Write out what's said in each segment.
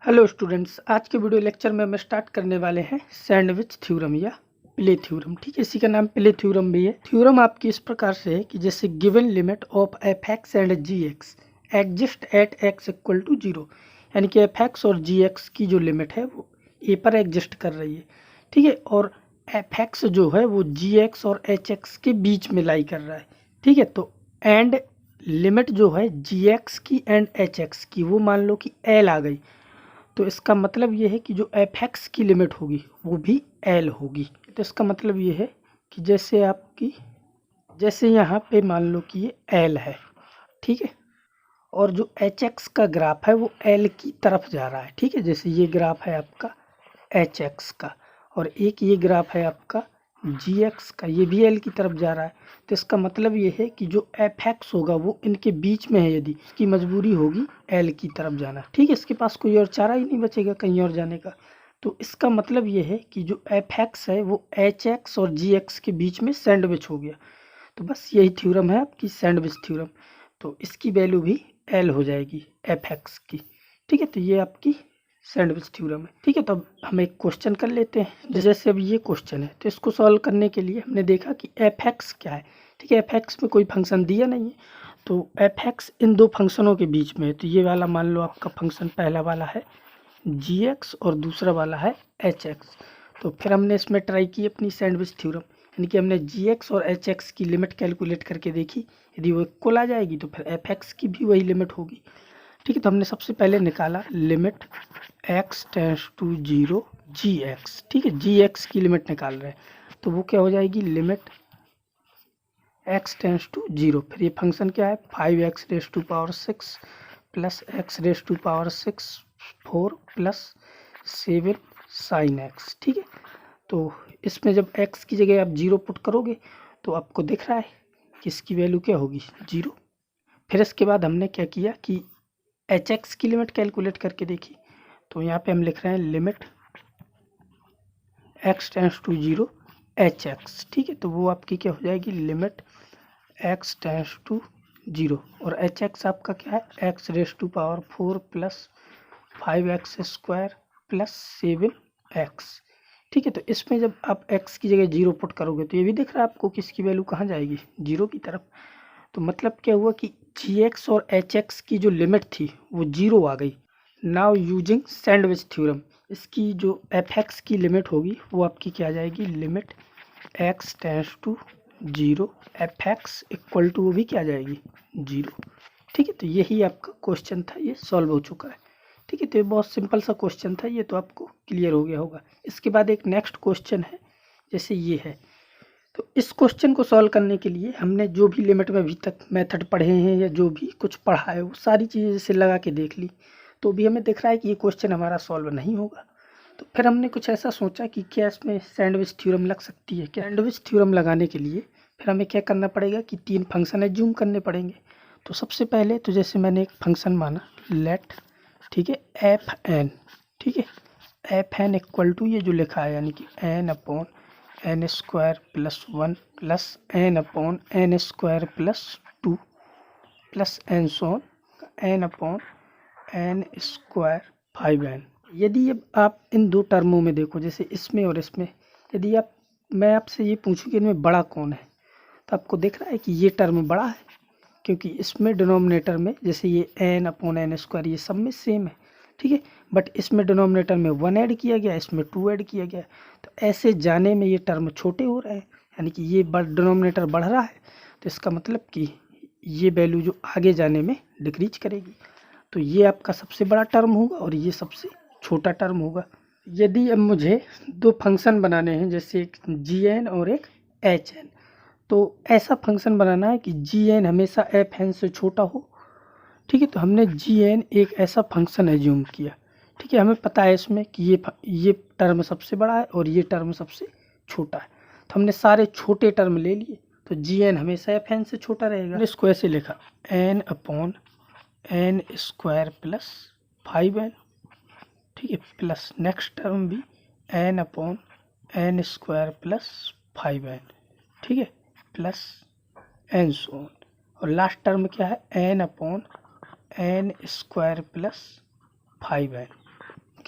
Hello students, आज के video lecture में हम स्टार्ट करने वाले हैं सैंडविच थ्योरम या प्ले थ्योरम। ठीक है, इसी का नाम प्ले थ्योरम भी है। थ्योरम आपकी इस प्रकार से है कि जैसे given limit of F X and G X exist at X equal to 0, यानी कि एफ एक्स और जी एक्स की जो लिमिट है वो ए पर एग्जिस्ट कर रही है। ठीक है, और एफ एक्स जो है वो जी एक्स और एच एक्स के बीच में लाई कर रहा है। ठीक है, तो एंड लिमिट जो है जी एक्स की एंड एच एक्स की वो मान लो कि एल आ गई, तो इसका मतलब ये है कि जो एफ एक्स की लिमिट होगी वो भी एल होगी। तो इसका मतलब ये है कि जैसे यहाँ पे मान लो कि ये एल है, ठीक है, और जो एच एक्स का ग्राफ है वो एल की तरफ जा रहा है। ठीक है, जैसे ये ग्राफ है आपका एच एक्स का और एक ये ग्राफ है आपका जी एक्स का, ये भी एल की तरफ जा रहा है। तो इसका मतलब ये है कि जो एफ एक्स होगा वो इनके बीच में है, यदि इसकी मजबूरी होगी एल की तरफ जाना। ठीक है, इसके पास कोई और चारा ही नहीं बचेगा कहीं और जाने का। तो इसका मतलब ये है कि जो एफ एक्स है वो एच एक्स और जी एक्स के बीच में सैंडविच हो गया। तो बस यही थ्योरम है आपकी सैंडविच थ्योरम। तो इसकी वैल्यू भी एल हो जाएगी एफ एक्स की। ठीक है, तो ये आपकी सैंडविच थ्योरम है। ठीक है, तो अब हम एक क्वेश्चन कर लेते हैं। जैसे अब ये क्वेश्चन है तो इसको सॉल्व करने के लिए हमने देखा कि एफ एक्स क्या है। ठीक है, एफ एक्स में कोई फंक्शन दिया नहीं है, तो एफ एक्स इन दो फंक्शनों के बीच में है। तो ये वाला मान लो आपका फंक्शन पहला वाला है जी एक्स और दूसरा वाला है एच एक्स। तो फिर हमने इसमें ट्राई की अपनी सैंडविच थ्योरम, यानी कि हमने जी एक्स और एच एक्स की लिमिट कैलकुलेट करके देखी। यदि वो इक्वल आ जाएगी तो फिर एफ एक्स की भी वही लिमिट होगी। ठीक है, तो हमने सबसे पहले निकाला limit x tends to 0 G X. ठीक है, जी एक्स की लिमिट निकाल रहे हैं तो वो क्या हो जाएगी, लिमिट एक्स टेंस टू 0। फिर ये फंक्शन क्या है 5x raise to power 6 plus x raise to power 6 4 plus 7 sine x. ठीक है, तो इसमें जब x की जगह आप 0 पुट करोगे तो आपको दिख रहा है कि इसकी वैल्यू क्या होगी 0। फिर इसके बाद हमने क्या किया कि एच एक्स की लिमिट कैलकुलेट करके देखी। तो यहाँ पे हम लिख रहे हैं limit x tends to 0 h x. ठीक है, तो वो आपकी क्या हो जाएगी लिमिट एक्स टेंस टू 0 और एच एक्स आपका क्या है x raise to power 4 plus 5x square plus 7x। ठीक है, तो इसमें जब आप x की जगह 0 पुट करोगे तो ये भी दिख रहा है आपको कि इसकी वैल्यू कहाँ जाएगी 0 की तरफ। तो मतलब क्या हुआ कि जी एक्स और एच एक्स की जो लिमिट थी वो 0 आ गई। नाउ यूजिंग सैंडविच थ्योरम, इसकी जो एफ एक्स की लिमिट होगी वो आपकी क्या आ जाएगी limit x tends to 0 f x equal to वो भी क्या आ जाएगी 0। ठीक है, तो यही आपका क्वेश्चन था, ये सॉल्व हो चुका है। ठीक है, तो ये बहुत सिंपल सा क्वेश्चन था, ये तो आपको क्लियर हो गया होगा। इसके बाद एक नेक्स्ट क्वेश्चन है, जैसे ये है। तो इस क्वेश्चन को सॉल्व करने के लिए हमने जो भी लिमिट में अभी तक मेथड पढ़े हैं या जो भी कुछ पढ़ा है वो सारी चीज़ें जैसे लगा के देख ली, तो भी हमें दिख रहा है कि ये क्वेश्चन हमारा सॉल्व नहीं होगा। तो फिर हमने कुछ ऐसा सोचा कि क्या इसमें सैंडविच थ्योरम लग सकती है। क्या सैंडविच थ्योरम लगाने के लिए फिर हमें क्या करना पड़ेगा कि 3 फंक्शन एज्यूम करने पड़ेंगे। तो सबसे पहले तो जैसे मैंने एक फंक्शन माना लेट, ठीक है, एफ एन। ठीक है, एफ एन इक्वल टू ये जो लिखा है यानी कि n upon n square plus 1 plus n upon n square plus 2 plus N so on n upon n square 5n। यदि अब आप इन दो टर्मों में देखो, जैसे इसमें और इसमें, यदि मैं आपसे ये पूछूं कि इनमें बड़ा कौन है, तो आपको दिख रहा है कि ये टर्म बड़ा है, क्योंकि इसमें डिनोमिनेटर में जैसे ये एन अपॉन एन स्क्वायर ये सब में सेम है। ठीक है, बट इसमें डिनोमिनेटर में 1 ऐड किया गया, इसमें 2 ऐड किया गया। तो ऐसे जाने में ये टर्म छोटे हो रहे हैं, यानी कि ये डिनोमिनेटर बढ़ रहा है, तो इसका मतलब कि ये वैल्यू जो आगे जाने में डिक्रीज करेगी। तो ये आपका सबसे बड़ा टर्म होगा और ये सबसे छोटा टर्म होगा। यदि अब मुझे दो फंक्शन बनाने हैं, जैसे एक जी एन और एक एच एन, तो ऐसा फंक्शन बनाना है कि जी एन हमेशा एफ एन से छोटा हो। ठीक है, तो हमने जी एन एक ऐसा फंक्शन एज्यूम किया। ठीक है, हमें पता है इसमें कि ये टर्म सबसे बड़ा है और ये टर्म सबसे छोटा है, तो हमने सारे छोटे टर्म ले लिए। तो जी एन हमेशा एफ एन से छोटा रहेगा। इसको ऐसे लिखा n upon n square plus 5n। ठीक है, प्लस नेक्स्ट टर्म भी n upon n square plus 5n। ठीक है, प्लस एन सोन, और लास्ट टर्म क्या है n upon n square plus 5n।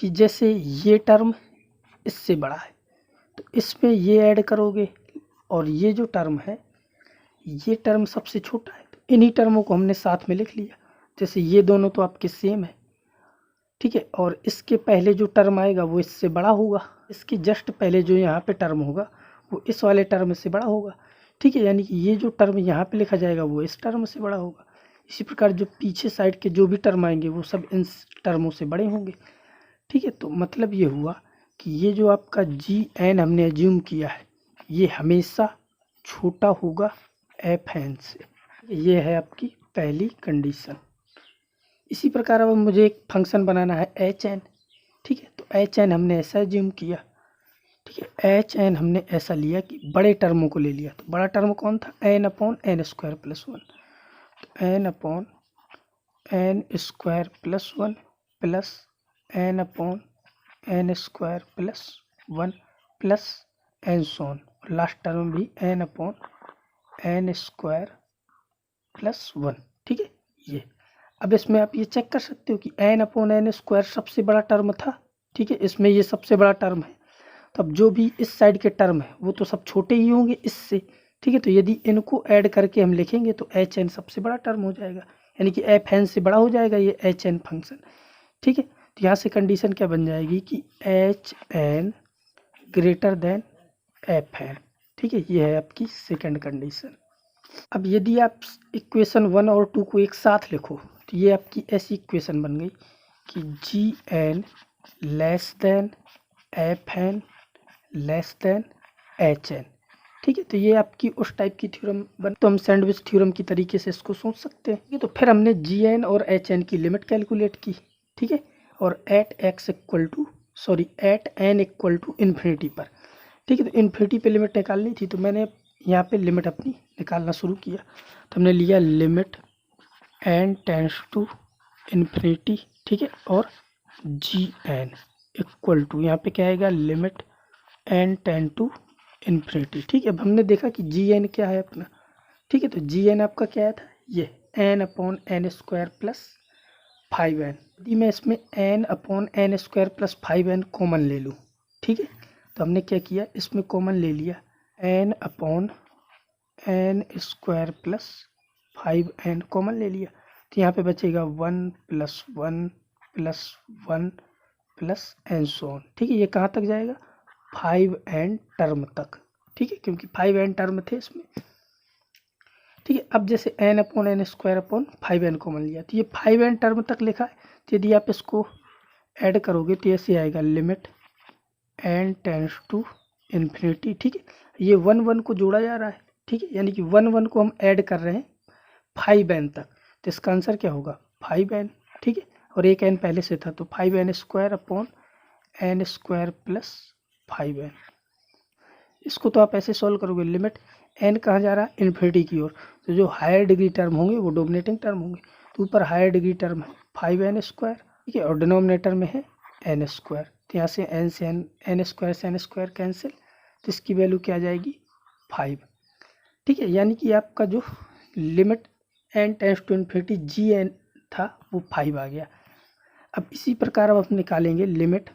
कि जैसे ये टर्म इससे बड़ा है तो इसमें ये ऐड करोगे, और ये जो टर्म है ये टर्म सबसे छोटा है, तो इन्हीं टर्मों को हमने साथ में लिख लिया। जैसे ये दोनों तो आपके सेम है, ठीक है, और इसके पहले जो टर्म आएगा वो इससे बड़ा होगा, इसके जस्ट पहले जो यहाँ पे टर्म होगा वो इस वाले टर्म से बड़ा होगा, ठीक है। यानी कि ये जो टर्म यहाँ पे लिखा जाएगा वो इस टर्म से बड़ा होगा। इसी प्रकार जो पीछे साइड के जो भी टर्म आएंगे वो सब इन टर्मों से बड़े होंगे, ठीक है। तो मतलब ये हुआ कि ये जो आपका जी एन हमने एज्यूम किया है ये हमेशा छोटा होगा एफ एन से। ये है आपकी पहली कंडीशन। इसी प्रकार अब मुझे एक फंक्शन बनाना है एच एन, ठीक है। तो एच एन हमने ऐसा एज्यूम किया, ठीक है। एच एन हमने ऐसा लिया कि बड़े टर्मों को ले लिया। तो बड़ा टर्म कौन था? N upon n square plus one. तो n upon n square plus one plus n upon n square plus one plus N सोन, लास्ट टर्म भी n upon n square plus one, ठीक है। ये अब इसमें आप ये चेक कर सकते हो कि एन अपॉन एन स्क्वायर सबसे बड़ा टर्म था, ठीक है, इसमें ये सबसे बड़ा टर्म है। तो अब जो भी इस साइड के टर्म है वो तो सब छोटे ही होंगे इससे, ठीक है। तो यदि इनको ऐड करके हम लिखेंगे तो एच एन सबसे बड़ा टर्म हो जाएगा, यानी कि एफ एन से बड़ा हो जाएगा ये एच एन फंक्शन, ठीक है। तो यहाँ से कंडीशन क्या बन जाएगी कि h n greater than f n, ठीक है। ये है आपकी सेकंड कंडीशन। अब यदि आप इक्वेशन 1 और 2 को एक साथ लिखो तो ये आपकी ऐसी इक्वेशन बन गई कि g n less than f n less than h n, ठीक है। तो ये आपकी उस टाइप की थ्योरम बन, तो हम सैंडविच थ्योरम की तरीके से इसको सोच सकते हैं। तो फिर हमने जी एन और एच एन की लिमिट कैलकुलेट की, ठीक है, और at n equal to infinity पर, ठीक है। तो इन्फिनिटी पे लिमिट निकालनी थी तो मैंने यहाँ पे लिमिट अपनी निकालना शुरू किया। तो हमने लिया limit n tends to infinity, ठीक है, और जी एन इक्वल टू यहाँ पे क्या आएगा limit n tends to infinity, ठीक है। अब हमने देखा कि जी एन क्या है अपना, ठीक है। तो जी एन आपका क्या था? ये n upon n square plus 5n। यदि मैं इसमें n upon n square plus 5n common ले लूँ, ठीक है, तो हमने क्या किया इसमें कॉमन ले लिया n upon n square plus 5n common ले लिया। तो यहाँ पे बचेगा 1 plus 1 plus 1 plus N so on, ठीक है। ये कहाँ तक जाएगा? 5n टर्म तक, ठीक है, क्योंकि 5n टर्म थे इसमें, ठीक है। अब जैसे n upon n square upon 5n common लिया तो ये 5n टर्म तक लिखा है। तो यदि आप इसको ऐड करोगे तो ऐसे आएगा limit n tends to infinity, ठीक है। ये 1 1 को जोड़ा जा रहा है, ठीक है, यानी कि 1 1 को हम ऐड कर रहे हैं 5n तक। तो इसका आंसर क्या होगा? 5n, ठीक है, और एक n पहले से था तो 5n square upon n square plus 5n। इसको तो आप ऐसे सॉल्व करोगे, लिमिट n कहाँ जा रहा है? इन्फिनिटी की ओर। तो जो हायर डिग्री टर्म होंगे वो डोमिनेटिंग टर्म होंगे। तो ऊपर हायर डिग्री टर्म है 5n स्क्वायर, ठीक है, और डिनोमिनेटर में है n स्क्वायर। तो यहाँ से एन स्क्वायर कैंसिल, तो इसकी वैल्यू क्या आ जाएगी? 5, ठीक है। यानी कि आपका जो limit n tends to infinity g n था वो 5 आ गया। अब इसी प्रकार अब हम निकालेंगे limit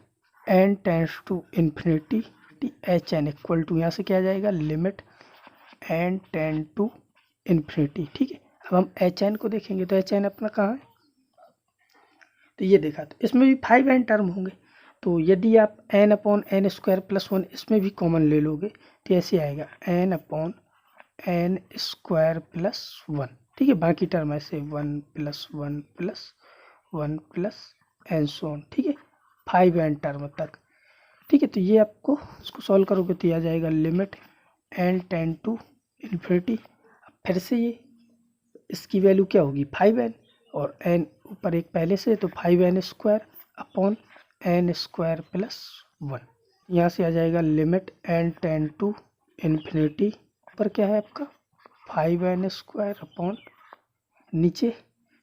n tends to infinity h n equal to, यहाँ से क्या आ जाएगा limit n tends to infinity, ठीक है। अब हम एच एन को देखेंगे तो एच एन अपना कहाँ है? तो ये देखा, तो इसमें भी 5n टर्म होंगे। तो यदि आप n upon n square plus 1 इसमें भी कॉमन ले लोगे तो ऐसे आएगा n upon n square plus 1, ठीक है। बाकी टर्म ऐसे 1 plus 1 plus 1 plus N so on, ठीक है, 5n टर्म तक, ठीक है। तो ये आपको इसको सॉल्व करोगे तो आ जाएगा limit n tends to infinity. फिर से ये इसकी वैल्यू क्या होगी? 5n, और n ऊपर एक पहले से तो 5n square upon n square plus 1। यहाँ से आ जाएगा limit n tends to infinity, ऊपर क्या है आपका 5n स्क्वायर अपॉन नीचे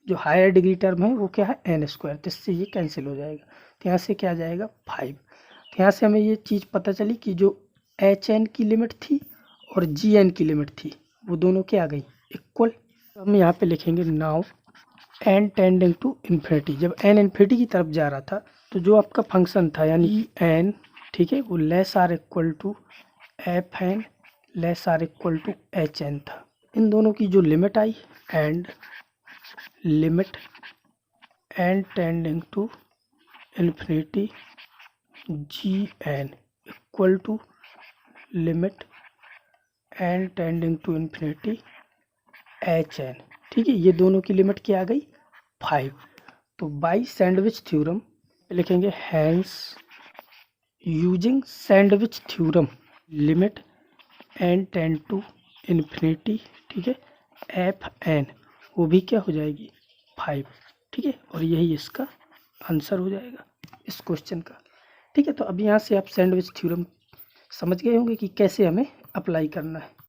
जो हायर डिग्री टर्म है वो क्या है? n square. तो इससे ये कैंसिल हो जाएगा। तो यहाँ से क्या आ जाएगा 5। तो यहाँ से हमें ये चीज़ पता चली कि जो एच एन की लिमिट थी और जी एन की लिमिट थी वो दोनों क्या आ गई? इक्वल। हम यहाँ पे लिखेंगे now n tending to infinity. जब एन इन्फिनिटी की तरफ जा रहा था तो जो आपका फंक्शन था यानी एन, ठीक है, वो less or equal to f n less or equal to h n था। इन दोनों की जो लिमिट आई and limit n tending to infinity g n equal to limit n tending to infinity h n, ठीक है। ये दोनों की लिमिट क्या आ गई 5। तो बाई सैंडविच थ्योरम लिखेंगे hence using sandwich theorem limit n tend to infinity, ठीक है, एफ एन वो भी क्या हो जाएगी 5, ठीक है। और यही इसका आंसर हो जाएगा इस क्वेश्चन का, ठीक है। तो अब यहाँ से आप सैंडविच थ्योरम समझ गए होंगे कि कैसे हमें अप्लाई करना है।